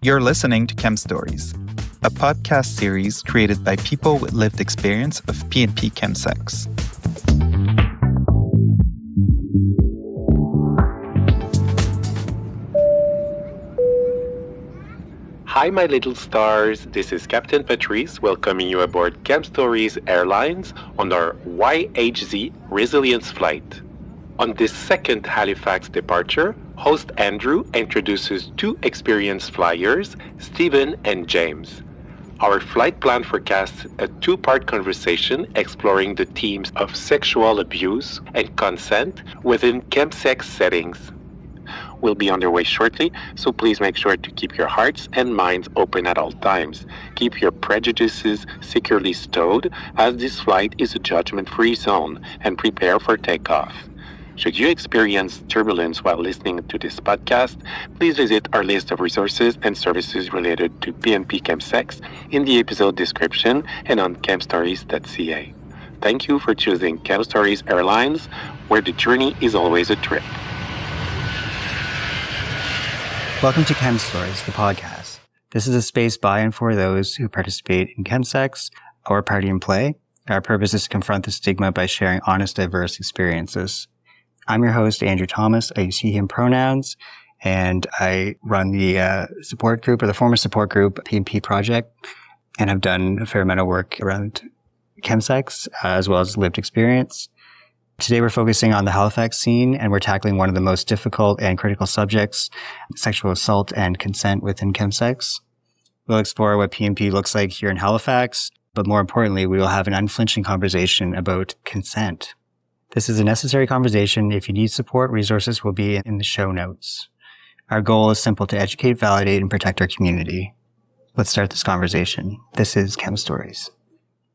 You're listening to Chem Stories, a podcast series created by people with lived experience of P&P chemsex. Hi, my little stars. This is Captain Patrice welcoming you aboard Chem Stories Airlines on our YHZ Resilience flight. On this second Halifax departure, host Andrew introduces two experienced flyers, Stephen and James. Our flight plan forecasts a two-part conversation exploring the themes of sexual abuse and consent within chemsex settings. We'll be underway shortly, so please make sure to keep your hearts and minds open at all times. Keep your prejudices securely stowed, as this flight is a judgment-free zone, and prepare for takeoff. Should you experience turbulence while listening to this podcast, please visit our list of resources and services related to P&P chemsex in the episode description and on chemstories.ca. Thank you for choosing Chem Stories Airlines, where the journey is always a trip. Welcome to Chem Stories, the podcast. This is a space by and for those who participate in chemsex or party and play. Our purpose is to confront the stigma by sharing honest, diverse experiences. I'm your host, Andrew Thomas. I use he, him pronouns, and I run the support group, or the former support group, P&P Project, and I've done a fair amount of work around chemsex, as well as lived experience. Today we're focusing on the Halifax scene, and we're tackling one of the most difficult and critical subjects, sexual assault and consent within chemsex. We'll explore what P&P looks like here in Halifax, but more importantly, we will have an unflinching conversation about consent. This is a necessary conversation. If you need support, resources will be in the show notes. Our goal is simple: to educate, validate, and protect our community. Let's start this conversation. This is Chem Stories.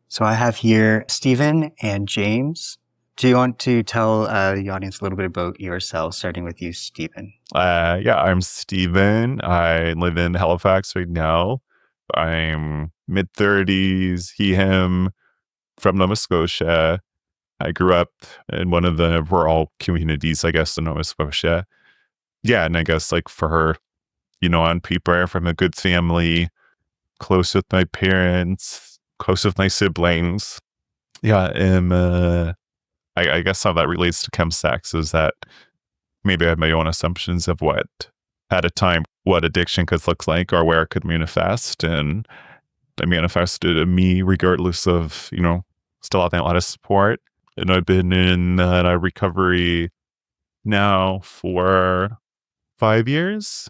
So I have here Stephen and James. Do you want to tell the audience a little bit about yourself, starting with you, Stephen? I'm Stephen. I live in Halifax right now. I'm mid-30s, he, him, from Nova Scotia. I grew up in one of the rural communities, I guess, in Nova Scotia. Yeah, and I guess like for her, on paper, from a good family, close with my parents, close with my siblings. Yeah, and I guess how that relates to chemsex is that maybe I have my own assumptions of what, at a time, what addiction could look like or where it could manifest. And it manifested in me regardless of, still having a lot of support. And I've been in recovery now for 5 years.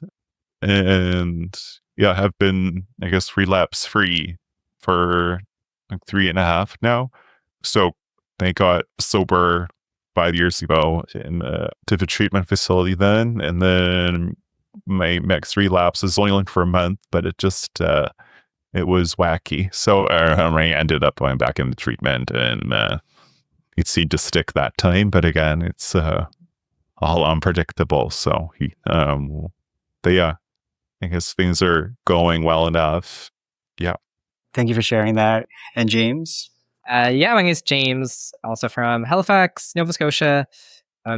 And yeah, have been, I guess, relapse free for like 3.5 now. So I got sober 5 years ago to the treatment facility then. And then my next relapse is only for a month, but it just, it was wacky. So I ended up going back into treatment, and it seemed to stick that time. But again, it's all unpredictable. So, I guess things are going well enough. Yeah. Thank you for sharing that. And James? My name is James, also from Halifax, Nova Scotia.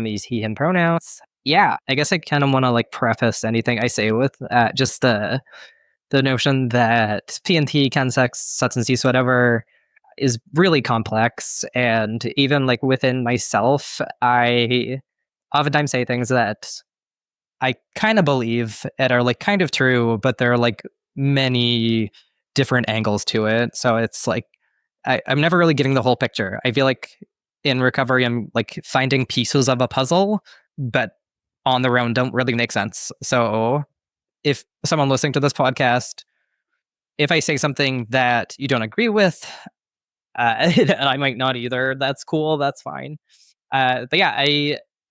These he, him pronouns. Yeah, I guess I kind of want to preface anything I say with just the notion that P&T, chemsex, substance use, whatever, is really complex. And even within myself, I oftentimes say things that I kind of believe and are kind of true, but there are many different angles to it. So it's I'm never really getting the whole picture. I feel like in recovery, I'm finding pieces of a puzzle, but on their own don't really make sense. So if someone listening to this podcast, if I say something that you don't agree with, and I might not either, that's cool, that's fine. But yeah,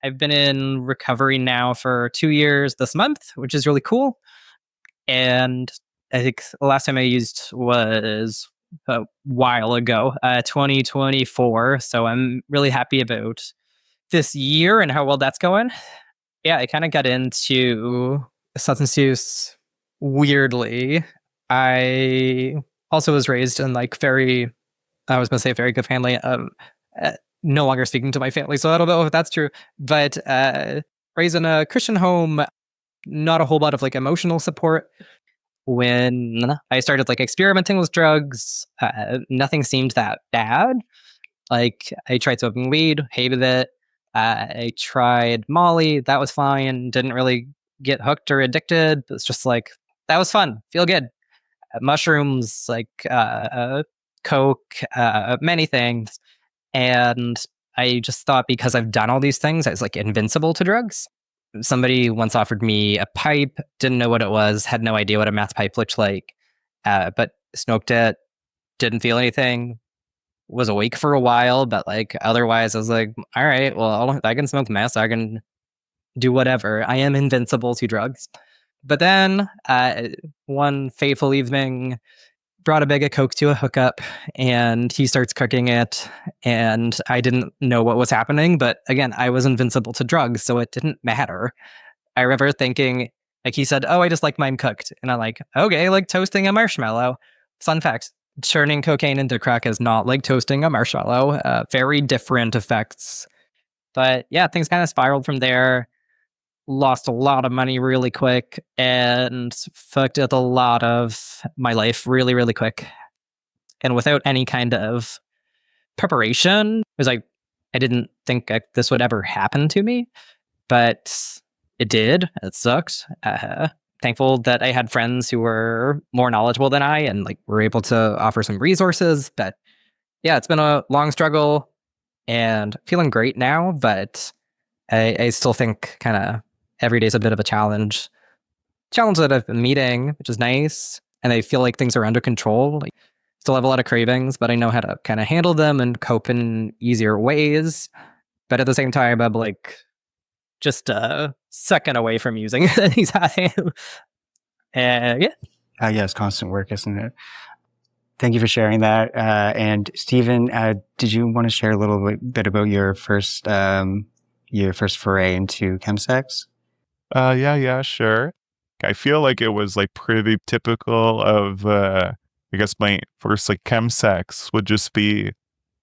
I've been in recovery now for 2 years this month, which is really cool. And I think the last time I used was a while ago, 2024. So I'm really happy about this year and how well that's going. Yeah, I kind of got into substance use weirdly. I also was raised in very good family. No longer speaking to my family, so I don't know if that's true. But raised in a Christian home, not a whole lot of like emotional support. When I started like experimenting with drugs, nothing seemed that bad. Like I tried smoking weed, hated it. I tried Molly, that was fine. Didn't really get hooked or addicted. It's just like that was fun, feel good. Mushrooms, like coke, many things. And I just thought because I've done all these things, I was like invincible to drugs. Somebody once offered me a pipe, didn't know what it was, had no idea what a meth pipe looked like, but smoked it, didn't feel anything, was awake for a while, but like otherwise I was like, all right, well, I can smoke meth, I can do whatever. I am invincible to drugs. But then one fateful evening, brought a bag of Coke to a hookup and he starts cooking it. And I didn't know what was happening. But again, I was invincible to drugs, so it didn't matter. I remember thinking, like he said, oh, I just like mine cooked. And I'm like, okay, like toasting a marshmallow. Fun fact, turning cocaine into crack is not like toasting a marshmallow. Very different effects. But yeah, things kind of spiraled from there. Lost a lot of money really quick and fucked with a lot of my life really, really quick. And without any kind of preparation, it was like, I didn't think this would ever happen to me, but it did. It sucked. Thankful that I had friends who were more knowledgeable than I and like were able to offer some resources. But yeah, it's been a long struggle and feeling great now, but I still think kind of every day's a bit of a challenge that I've been meeting, which is nice. And I feel like things are under control. Like, still have a lot of cravings, but I know how to kind of handle them and cope in easier ways. But at the same time, I'm like just a second away from using anytime. Yeah. Yeah, it's constant work, isn't it? Thank you for sharing that. And Stephen, did you want to share a little bit about your first foray into chemsex? Yeah, sure. I feel like it was like pretty typical of, I guess my first like chemsex would just be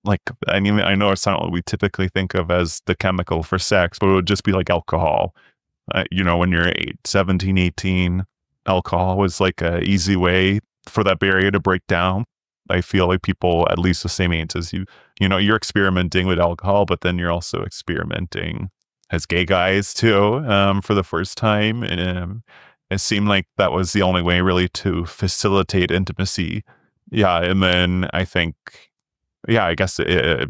like, I mean, I know it's not what we typically think of as the chemical for sex, but it would just be like alcohol. When you're 17, 18, alcohol was like a easy way for that barrier to break down. I feel like people at least the same age as you're experimenting with alcohol, but then you're also experimenting as gay guys too, for the first time. And it seemed like that was the only way really to facilitate intimacy. Yeah. And then I think, I guess it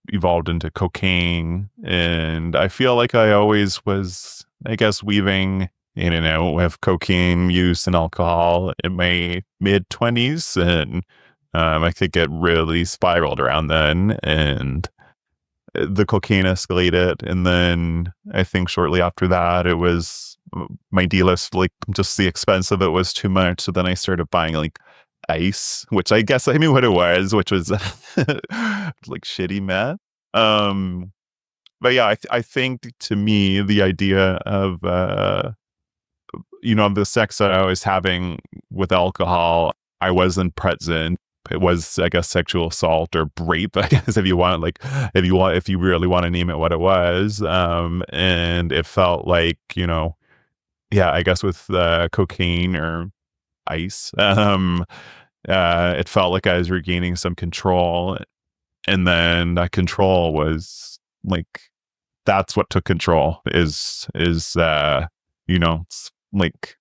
evolved into cocaine. And I feel like I always was, I guess, weaving in and out with cocaine use and alcohol in my mid-20s. And I think it really spiraled around then. And the cocaine escalated. And then I think shortly after that, it was my D-list, like just the expense of it was too much. So then I started buying like ice, which I guess I knew what it was, which was like shitty meth. But yeah, I think to me, the idea of, the sex that I was having with alcohol, I wasn't present. It was, I guess, sexual assault or rape, I guess, if you really want to name it what it was. And it felt like, I guess with cocaine or ice, it felt like I was regaining some control. And then that control was like, that's what took control is like,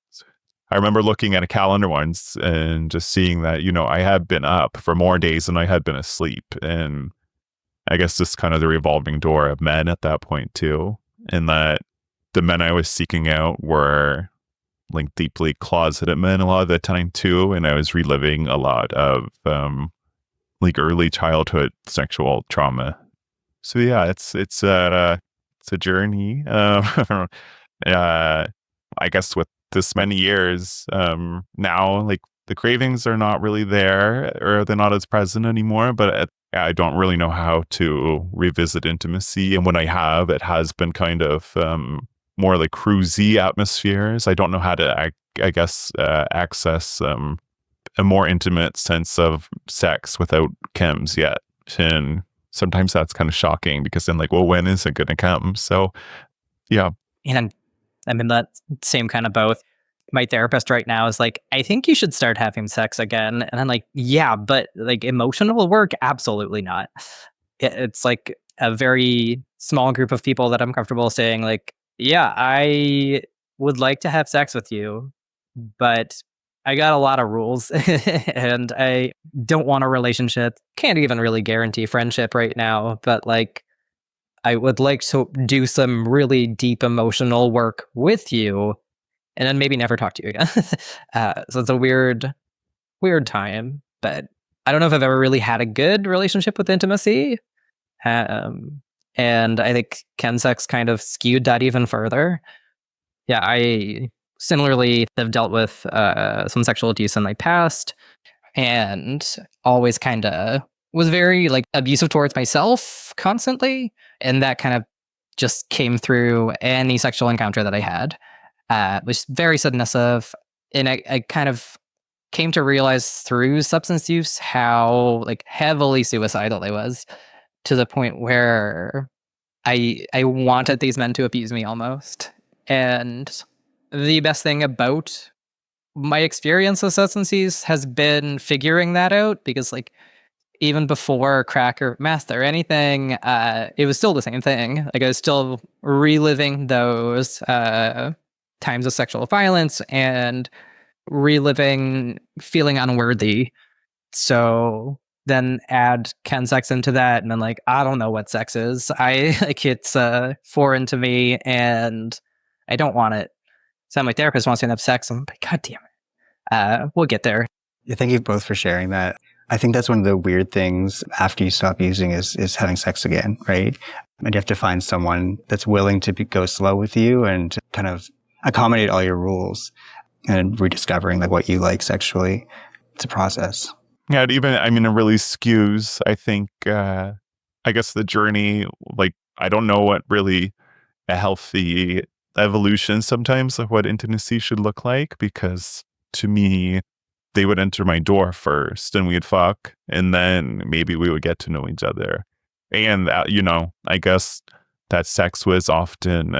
I remember looking at a calendar once and just seeing that, I had been up for more days than I had been asleep. And I guess just kind of the revolving door of men at that point too. And that the men I was seeking out were like deeply closeted men a lot of the time too. And I was reliving a lot of like early childhood sexual trauma. So yeah, it's a journey. I guess with this many years, now like the cravings are not really there, or they're not as present anymore, but I don't really know how to revisit intimacy. And when I have, it has been kind of more like cruisy atmospheres. I don't know how to, I guess, access a more intimate sense of sex without chems yet. And sometimes that's kind of shocking because then like, well, when is it going to come? So yeah. And I'm in that same kind of both. My therapist right now is like, I think you should start having sex again. And I'm like, yeah, but like emotional work, absolutely not. It's like a very small group of people that I'm comfortable saying like, yeah, I would like to have sex with you, but I got a lot of rules and I don't want a relationship. Can't even really guarantee friendship right now, but like I would like to do some really deep emotional work with you and then maybe never talk to you again. So it's a weird time, but I don't know if I've ever really had a good relationship with intimacy. And I think chemsex kind of skewed that even further. Yeah, I similarly have dealt with some sexual abuse in my past and always kind of was very like abusive towards myself constantly. And that kind of just came through any sexual encounter that I had. Was very submissive. And I kind of came to realize through substance use how like heavily suicidal I was, to the point where I wanted these men to abuse me almost. And the best thing about my experience with substance use has been figuring that out, because like even before crack or meth or anything, it was still the same thing. Like I was still reliving those times of sexual violence and reliving feeling unworthy. So then add chemsex into that, and then like I don't know what sex is. I like it's foreign to me, and I don't want it. So my therapist wants me to have sex. I'm like, God damn it. We'll get there. Yeah, thank you both for sharing that. I think that's one of the weird things after you stop using is having sex again, right? And you have to find someone that's willing to go slow with you and kind of accommodate all your rules and rediscovering like what you like sexually. It's a process. Yeah, it really skews, I think, I guess the journey, like, I don't know what really a healthy evolution sometimes of what intimacy should look like, because to me, they would enter my door first and we'd fuck, and then maybe we would get to know each other. And, I guess that sex was often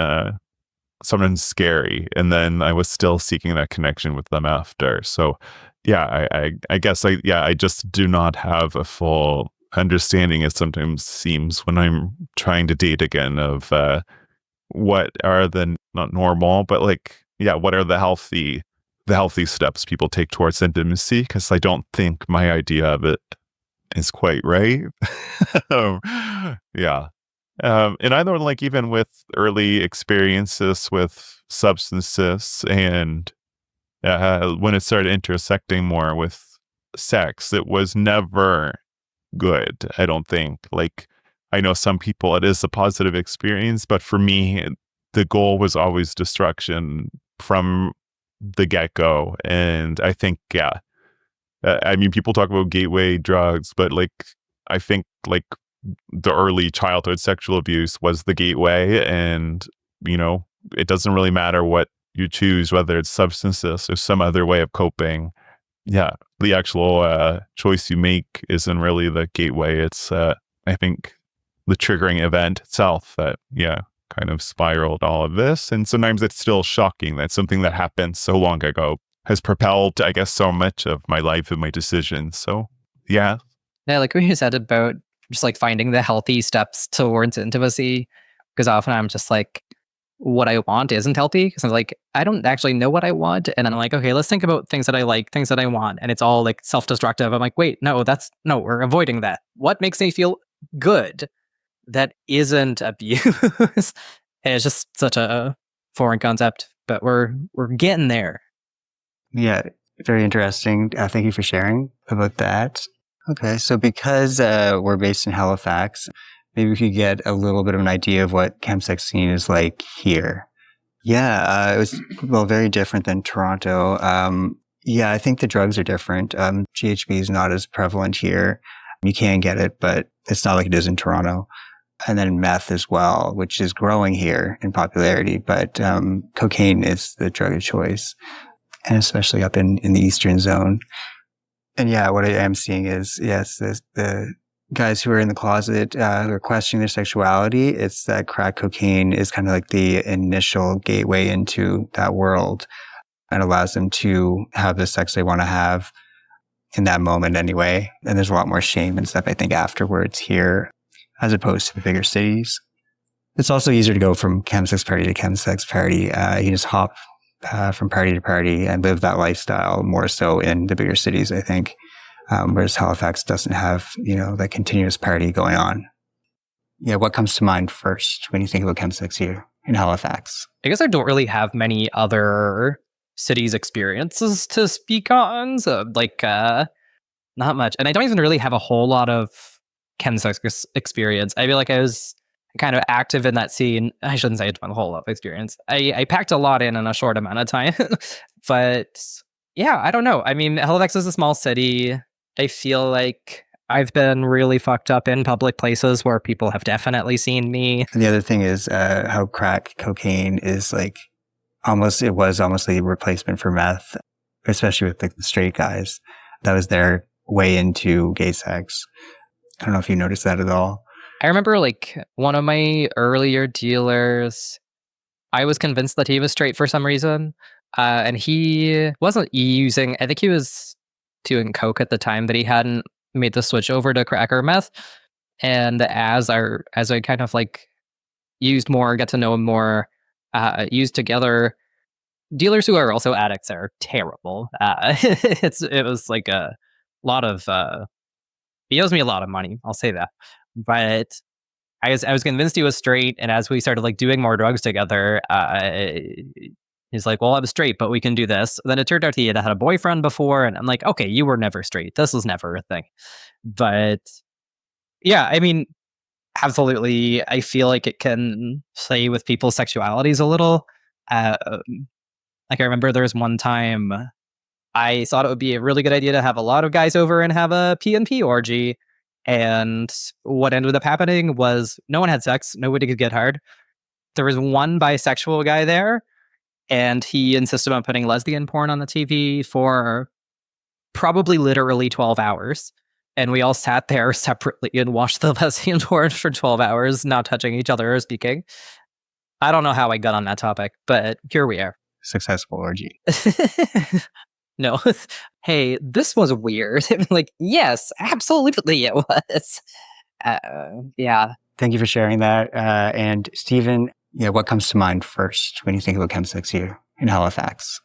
something scary, and then I was still seeking that connection with them after. So, yeah, I guess I just do not have a full understanding, it sometimes seems, when I'm trying to date again, of what are the, not normal, but like, yeah, what are the healthy steps people take towards intimacy? Because I don't think my idea of it is quite right. Yeah. And I know, like, even with early experiences with substances and when it started intersecting more with sex, it was never good, I don't think. Like, I know some people, it is a positive experience, but for me, the goal was always destruction from the get-go. And I think, yeah, people talk about gateway drugs, but like, I think like the early childhood sexual abuse was the gateway. And, it doesn't really matter what you choose, whether it's substances or some other way of coping. Yeah, the actual choice you make isn't really the gateway. It's, I think, the triggering event itself that, kind of spiraled all of this. And sometimes it's still shocking that something that happened so long ago has propelled, I guess, so much of my life and my decisions. So, yeah. Yeah, like what you said about just like finding the healthy steps towards intimacy, because often I'm just like, what I want isn't healthy, because I'm like, I don't actually know what I want. And I'm like, okay, let's think about things that I like, things that I want. And it's all like self-destructive. I'm like, wait, no, we're avoiding that. What makes me feel good that isn't abuse? And it's just such a foreign concept, but we're getting there. Yeah, very interesting. Thank you for sharing about that. Okay, so because we're based in Halifax, maybe we could get a little bit of an idea of what chemsex scene is like here. Yeah, it was, very different than Toronto. Yeah, I think the drugs are different. GHB is not as prevalent here. You can get it, but it's not like it is in Toronto. And then meth as well, which is growing here in popularity, but cocaine is the drug of choice, and especially up in the eastern zone. And yeah, what I am seeing is, yes, the guys who are in the closet, who are questioning their sexuality, it's that crack cocaine is kind of like the initial gateway into that world and allows them to have the sex they want to have in that moment anyway. And there's a lot more shame and stuff, I think, afterwards here, as opposed to the bigger cities. It's also easier to go from chemsex party to chemsex party. You just hop from party to party and live that lifestyle more so in the bigger cities, I think. Whereas Halifax doesn't have, that continuous party going on. Yeah, what comes to mind first when you think about chemsex here in Halifax? I guess I don't really have many other cities experiences to speak on, so not much. And I don't even really have a whole lot of chemsex experience. I feel like I was kind of active in that scene. I shouldn't say it's a whole lot of experience. I packed a lot in a short amount of time. But yeah, I don't know. I mean, Halifax is a small city. I feel like I've been really fucked up in public places where people have definitely seen me. And the other thing is how crack cocaine is almost the replacement for meth, especially with the straight guys. That was their way into gay sex. I don't know if you noticed that at all. I remember one of my earlier dealers, I was convinced that he was straight for some reason. And he wasn't using, I think he was doing coke at the time, that he hadn't made the switch over to crack or meth. And as I kind of used more, get to know him more, used together, dealers who are also addicts are terrible. It was a lot of, he owes me a lot of money, I'll say that. But I was convinced he was straight, and as we started doing more drugs together, he's like, well, I'm straight, but we can do this. Then it turned out he had had a boyfriend before, and I'm like, okay, you were never straight. This was never a thing. But yeah, I mean, absolutely, I feel like it can play with people's sexualities a little. I remember there was one time I thought it would be a really good idea to have a lot of guys over and have a P&P orgy. And what ended up happening was no one had sex. Nobody could get hard. There was one bisexual guy there, and he insisted on putting lesbian porn on the TV for probably literally 12 hours. And we all sat there separately and watched the lesbian porn for 12 hours, not touching each other or speaking. I don't know how I got on that topic, but here we are. Successful orgy. No. Hey, this was weird. Yes, absolutely it was. Yeah. Thank you for sharing that. And Stephen, what comes to mind first when you think about chemsex here in Halifax?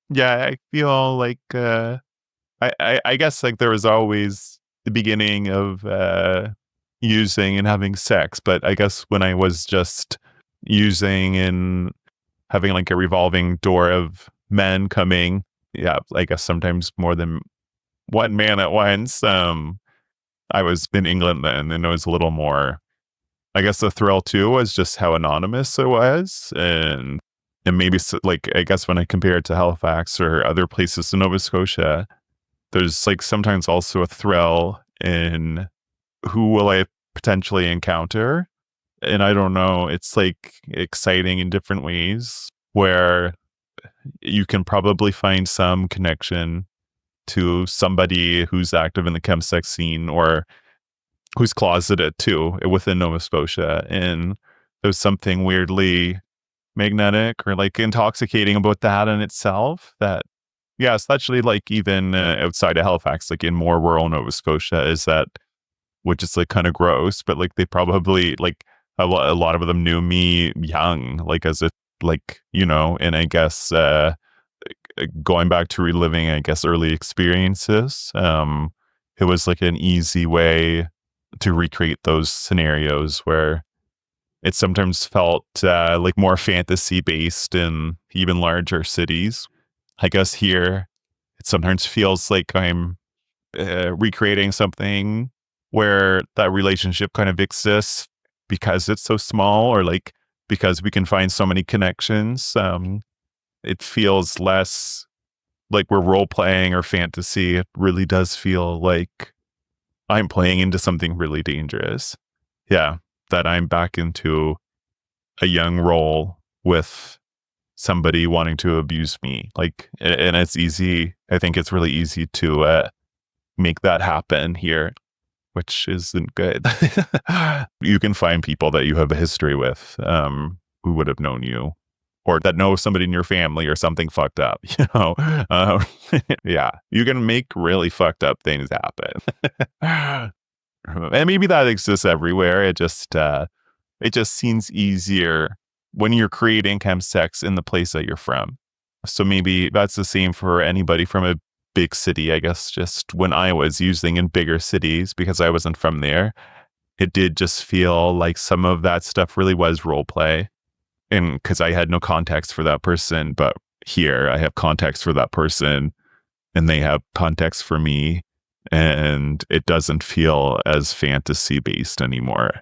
Yeah, I feel like I guess there was always the beginning of using and having sex, but I guess when I was just using and having a revolving door of men coming, yeah, I guess sometimes more than one man at once. I was in England then, and it was a little more, I guess the thrill too was just how anonymous it was. And maybe I guess when I compare it to Halifax or other places in Nova Scotia, there's sometimes also a thrill in who will I potentially encounter. And I don't know, it's exciting in different ways where you can probably find some connection to somebody who's active in the chemsex scene or who's closeted too within Nova Scotia. And there's something weirdly magnetic or intoxicating about that in itself that, yeah, especially even outside of Halifax, in more rural Nova Scotia, is that, which is kind of gross, but they probably a lot of them knew me young, as a and I guess going back to reliving, I guess, early experiences, it was an easy way to recreate those scenarios where it sometimes felt more fantasy based in even larger cities. I guess here it sometimes feels like I'm recreating something where that relationship kind of exists because it's so small, or because we can find so many connections. It feels less like we're role playing or fantasy. It really does feel like I'm playing into something really dangerous. Yeah, that I'm back into a young role with somebody wanting to abuse me. And it's easy. I think it's really easy to make that happen here. which isn't good. You can find people that you have a history with who would have known you, or that know somebody in your family or something fucked up, you know? Yeah, you can make really fucked up things happen. And maybe that exists everywhere. It just seems easier when you're creating chemsex in the place that you're from. So maybe that's the same for anybody from a big city. I guess just when I was using in bigger cities, because I wasn't from there, it did just feel like some of that stuff really was role play. And because I had no context for that person, but here I have context for that person and they have context for me. And it doesn't feel as fantasy based anymore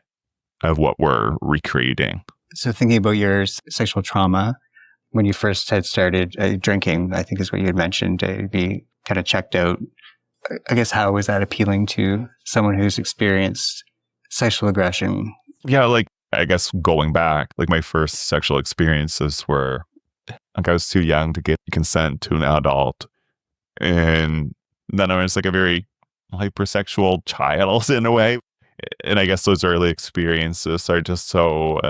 of what we're recreating. So thinking about your sexual trauma, when you first had started drinking, I think is what you had mentioned, to be kind of checked out. I guess how was that appealing to someone who's experienced sexual aggression? Yeah, like, I guess going back, like my first sexual experiences were, like I was too young to get consent to an adult. And then I was like a very hypersexual child in a way. And I guess those early experiences are just so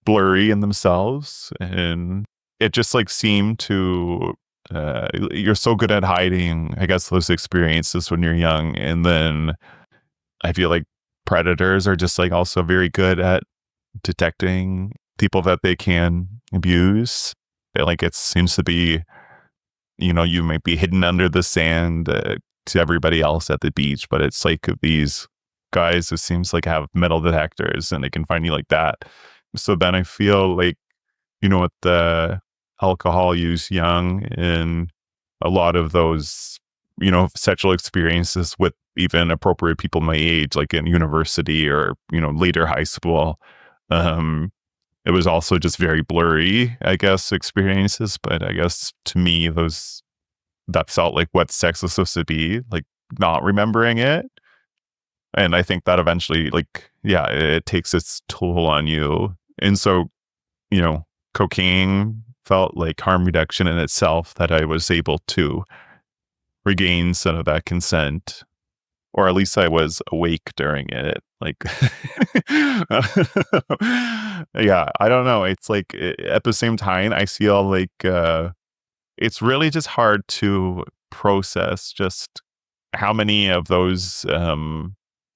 blurry in themselves. And it just like seemed to, you're so good at hiding, I guess, those experiences when you're young. And then I feel like predators are just like also very good at detecting people that they can abuse. Like it seems to be, you know, you might be hidden under the sand to everybody else at the beach, but it's like these guys who seems like have metal detectors and they can find you like that. So then I feel like, you know, with the alcohol use young and a lot of those, you know, sexual experiences with even appropriate people my age, like in university or, you know, later high school, it was also just very blurry, I guess, experiences. But I guess to me, that felt like what sex was supposed to be, like not remembering it. And I think that eventually, like, yeah, it takes its toll on you. And so, you know, cocaine felt like harm reduction in itself, that I was able to regain some of that consent, or at least I was awake during it. Like, yeah, I don't know. It's like at the same time, I feel like it's really just hard to process just how many of those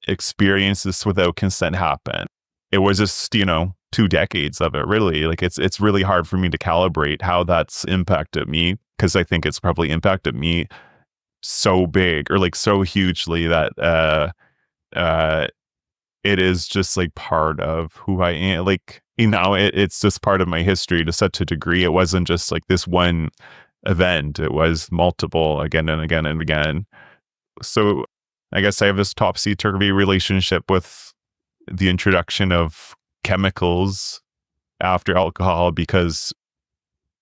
experiences without consent happen. It was just, you know, 2 decades of it, really. Like it's really hard for me to calibrate how that's impacted me, because I think it's probably impacted me so big or like so hugely that it is just like part of who I am. Like, you know, it's just part of my history to such a degree. It wasn't just like this one event, it was multiple again and again and again. So I guess I have this topsy-turvy relationship with the introduction of chemicals after alcohol, because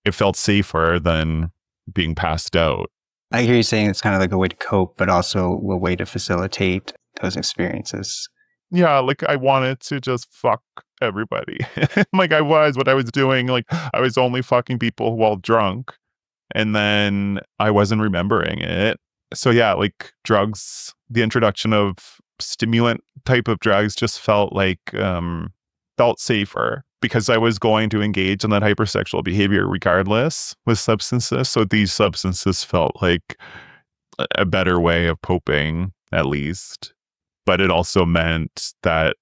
it felt safer than being passed out. I hear you saying it's kind of like a way to cope, but also a way to facilitate those experiences. Yeah, like I wanted to just fuck everybody. Like what I was doing, like I was only fucking people while drunk, and then I wasn't remembering it. So yeah, like drugs, the introduction of stimulant type of drugs just felt safer, because I was going to engage in that hypersexual behavior regardless with substances. So these substances felt like a better way of coping, at least. But it also meant that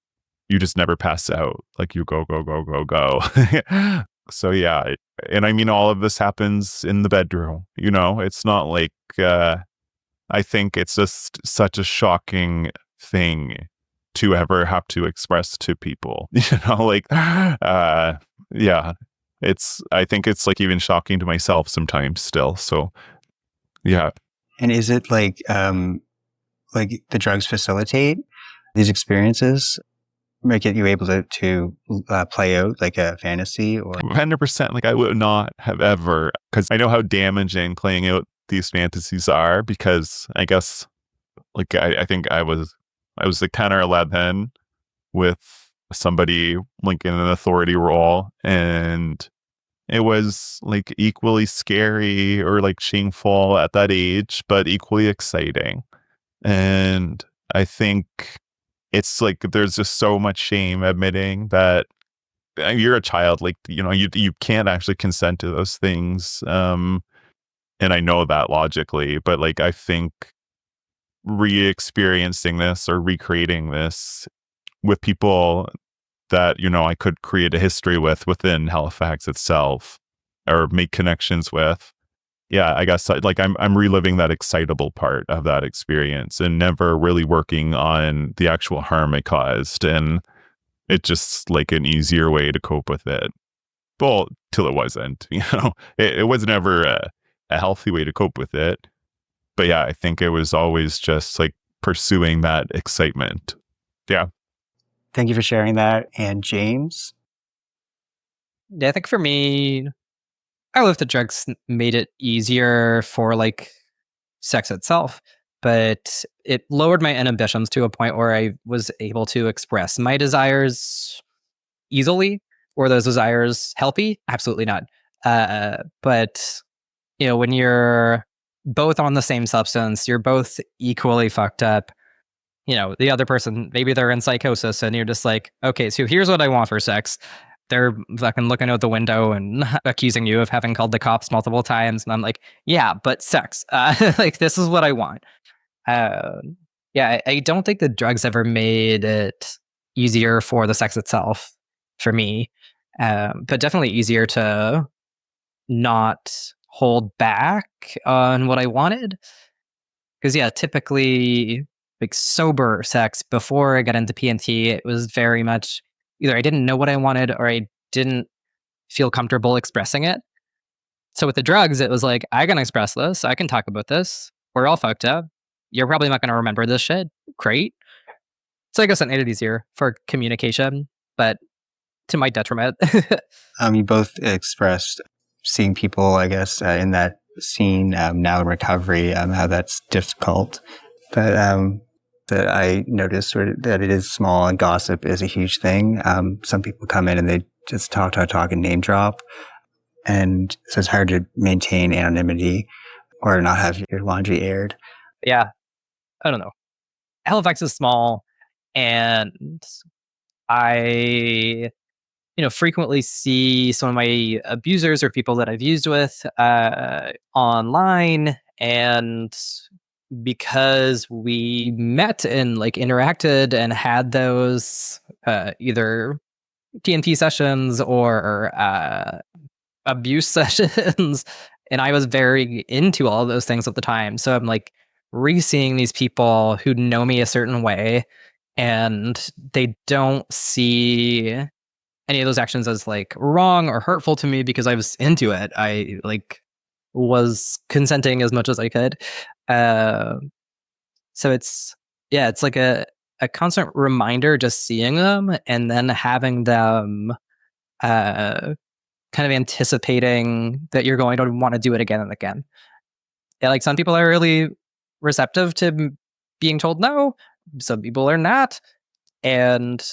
you just never pass out. Like you go, go, go, go, go. So yeah. And I mean, all of this happens in the bedroom, you know, it's not like, I think it's just such a shocking thing to ever have to express to people, you know, like, yeah, I think it's like even shocking to myself sometimes still. So, yeah. And is it like the drugs facilitate these experiences, make it you able to play out like a fantasy? Or 100%, like I would not have ever, because I know how damaging playing out these fantasies are, because I guess like I think I was like 10 or 11 with somebody like in an authority role, and it was like equally scary or like shameful at that age, but equally exciting. And I think it's like there's just so much shame admitting that you're a child. Like, you can't actually consent to those things. And I know that logically, but like, I think re-experiencing this or recreating this with people that, I could create a history within Halifax itself or make connections with. Yeah, I guess like I'm reliving that excitable part of that experience and never really working on the actual harm it caused. And it's just like an easier way to cope with it. Well, till it wasn't, it was never a healthy way to cope with it. But yeah, I think it was always just like pursuing that excitement. Yeah. Thank you for sharing that. And James? Yeah, I think for me, I don't know if the drugs made it easier for like sex itself, but it lowered my inhibitions to a point where I was able to express my desires easily. Were those desires healthy? Absolutely not. But when you're both on the same substance, you're both equally fucked up. The other person, maybe they're in psychosis, and you're just like, okay, so here's what I want for sex. They're fucking looking out the window and accusing you of having called the cops multiple times. And I'm like, yeah, but sex. Like, this is what I want. Yeah, I don't think the drugs ever made it easier for the sex itself for me. But definitely easier to not hold back on what I wanted. Because, yeah, typically, like sober sex before I got into PNT, it was very much either I didn't know what I wanted or I didn't feel comfortable expressing it. So with the drugs, it was like, I can express this. I can talk about this. We're all fucked up. You're probably not going to remember this shit. Great. So I guess it made it easier for communication, but to my detriment. You both expressed seeing people, I guess, in that scene now in recovery, how that's difficult. But that I noticed that it is small and gossip is a huge thing. Some people come in and they just talk and name drop. And so it's hard to maintain anonymity or not have your laundry aired. Yeah. I don't know. Halifax is small, and I frequently see some of my abusers or people that I've used with online, and because we met and like interacted and had those either TNT sessions or abuse sessions, and I was very into all of those things at the time. So I'm like re-seeing these people who know me a certain way, and they don't see any of those actions as like wrong or hurtful to me because I was into it. I like was consenting as much as I could. So it's like a constant reminder just seeing them and then having them kind of anticipating that you're going to want to do it again and again. Yeah, like some people are really receptive to being told no, some people are not. And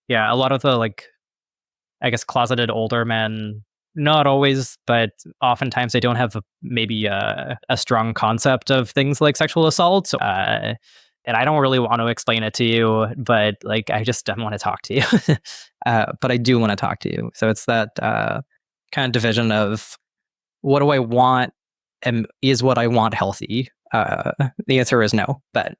yeah, a lot of the like, I guess, closeted older men, not always, but oftentimes they don't have maybe a strong concept of things like sexual assault. And I don't really want to explain it to you, but like, I just don't want to talk to you. But I do want to talk to you. So it's that kind of division of what do I want and is what I want healthy? The answer is no, but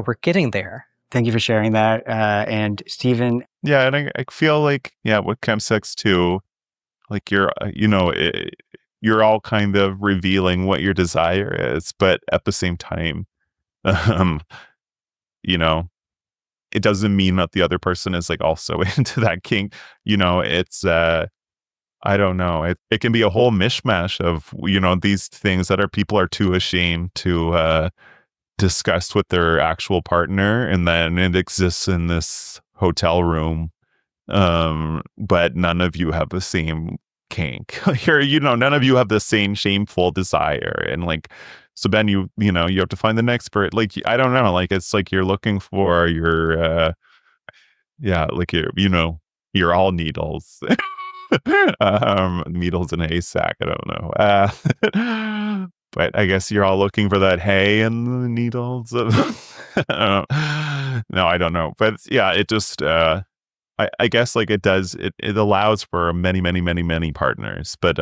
we're getting there. Thank you for sharing that. And Stephen. Yeah, and I feel like, with chemsex too, like you're all kind of revealing what your desire is, but at the same time, it doesn't mean that the other person is like also into that kink. It's I don't know. It can be a whole mishmash of these things that people are too ashamed to discuss with their actual partner, and then it exists in this hotel room. But none of you have the same kink. None of you have the same shameful desire, and like, so then you have to find an expert. Like, I don't know. Like, it's like you're looking for your like you're all needles. Needles in a haystack. I don't know. But I guess you're all looking for that hay and the needles. No, I don't know. But yeah, it just, I guess like it allows for many partners, but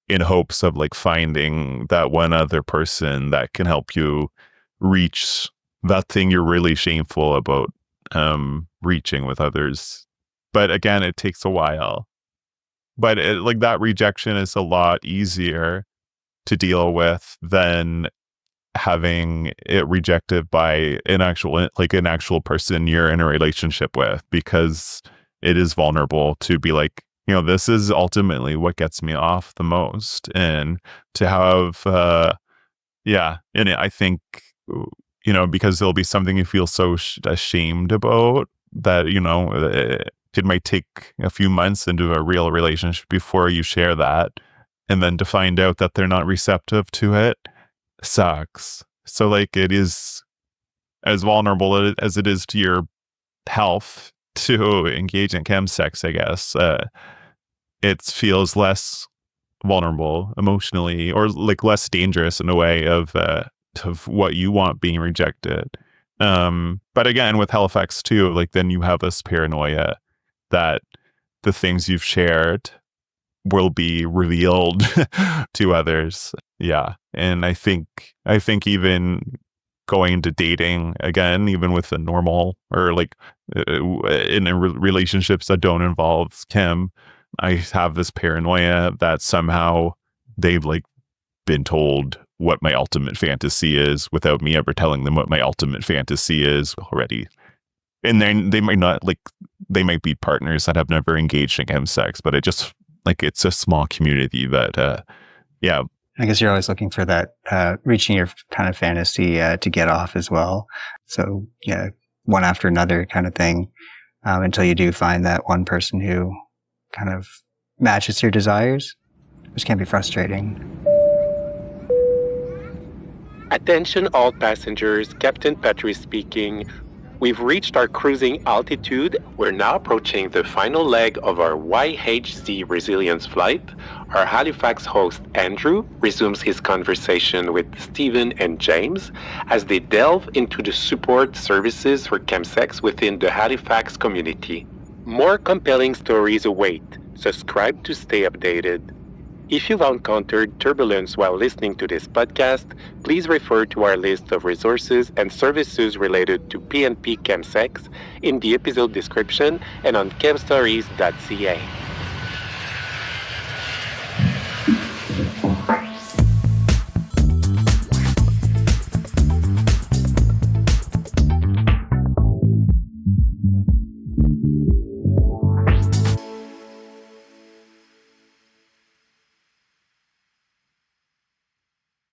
in hopes of like finding that one other person that can help you reach that thing you're really shameful about reaching with others. But again, it takes a while. But like that rejection is a lot easier to deal with than having it rejected by an actual person you're in a relationship with, because it is vulnerable to be like, this is ultimately what gets me off the most. And to have, and I think, because there'll be something you feel so ashamed about that, it might take a few months into a real relationship before you share that. And then to find out that they're not receptive to it sucks. So like it is as vulnerable as it is to your health to engage in chemsex, I guess. It feels less vulnerable emotionally, or like less dangerous in a way of what you want being rejected. But again, with Halifax too, like then you have this paranoia that the things you've shared will be revealed to others. Yeah. And I think even going into dating again, even with a normal or like in relationships that don't involve chem, I have this paranoia that somehow they've like been told what my ultimate fantasy is without me ever telling them what my ultimate fantasy is already. And then they might be partners that have never engaged in chemsex, but it just like it's a small community that I guess you're always looking for that reaching your kind of fantasy to get off as well. So yeah, one after another kind of thing until you do find that one person who kind of matches your desires, which can be frustrating. Attention all passengers, Captain Patrice speaking. We've reached our cruising altitude. We're now approaching the final leg of our YHZ resilience flight. Our Halifax host, Andrew, resumes his conversation with Stephen and James as they delve into the support services for chemsex within the Halifax community. More compelling stories await. Subscribe to stay updated. If you've encountered turbulence while listening to this podcast, please refer to our list of resources and services related to PNP chemsex in the episode description and on chemstories.ca.